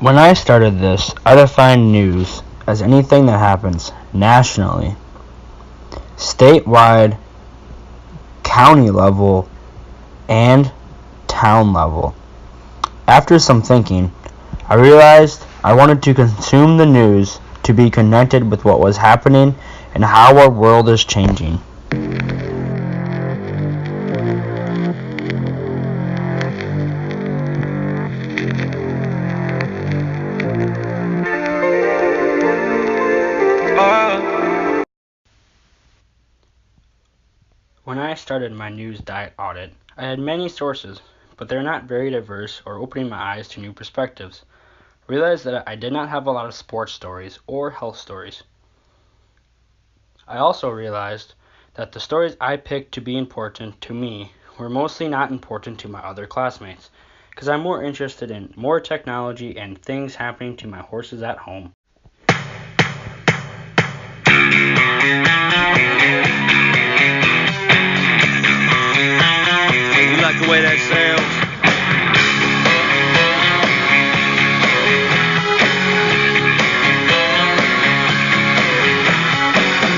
When I started this, I defined news as anything that happens nationally, statewide, county level, and town level. After some thinking, I realized I wanted to consume the news to be connected with what was happening and how our world is changing. When I started my news diet audit, I had many sources, but they're not very diverse or opening my eyes to new perspectives. I realized that I did not have a lot of sports stories or health stories. I also realized that the stories I picked to be important to me were mostly not important to my other classmates, because I'm more interested in more technology and things happening to my horses at home. You like the way that sounds?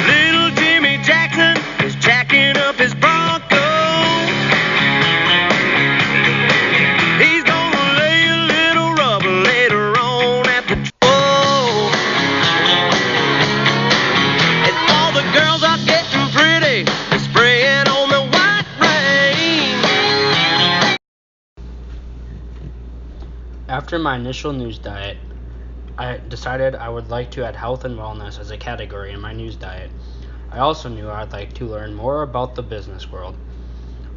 Little Jimmy Jackson is jacking up his Bronco. He's gonna lay a little rubber later on at the troll. And all the girls are getting pretty, they're spraying on the white rain. After my initial news diet, I decided I would like to add health and wellness as a category in my news diet. I also knew I'd like to learn more about the business world.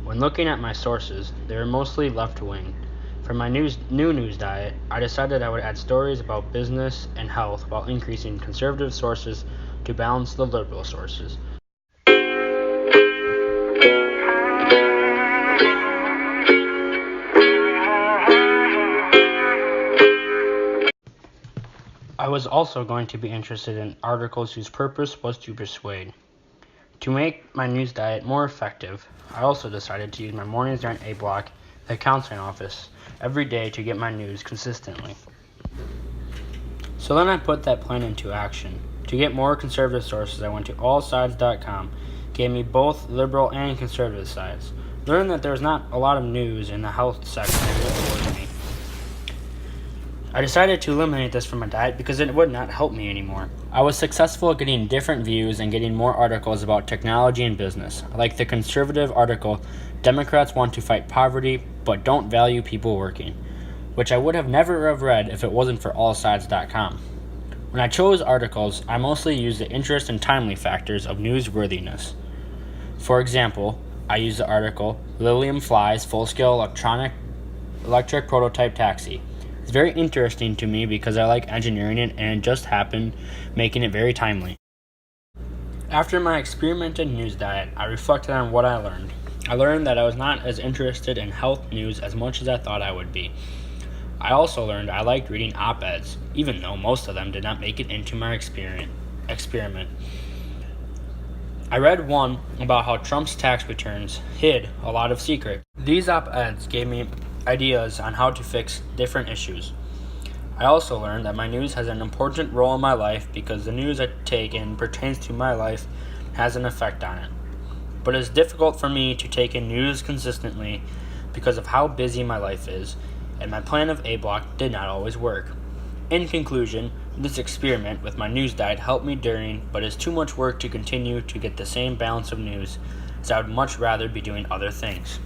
When looking at my sources, they were mostly left-wing. For my new news diet, I decided I would add stories about business and health while increasing conservative sources to balance the liberal sources. I was also going to be interested in articles whose purpose was to persuade. To make my news diet more effective, I also decided to use my mornings during A block at the counseling office every day to get my news consistently. So then I put that plan into action. To get more conservative sources, I went to allsides.com, gave me both liberal and conservative sides. Learned that there was not a lot of news in the health section for me. I decided to eliminate this from my diet because it would not help me anymore. I was successful at getting different views and getting more articles about technology and business. Like the conservative article, Democrats want to fight poverty but don't value people working, which I would have never have read if it wasn't for allsides.com. When I chose articles, I mostly used the interest and timely factors of newsworthiness. For example, I used the article, Lilium Fly's Full-Scale Electric Prototype Taxi. It's very interesting to me because I like engineering it and it just happened making it very timely. After my experimented news diet, I reflected on what I learned. I learned that I was not as interested in health news as much as I thought I would be. I also learned I liked reading op-eds, even though most of them did not make it into my experiment. I read one about how Trump's tax returns hid a lot of secrets. These op-eds gave me ideas on how to fix different issues. I also learned that my news has an important role in my life because the news I take in pertains to my life has an effect on it. But it's difficult for me to take in news consistently because of how busy my life is, and my plan of A block did not always work. In conclusion, this experiment with my news diet helped me during, but is too much work to continue to get the same balance of news, as I would much rather be doing other things.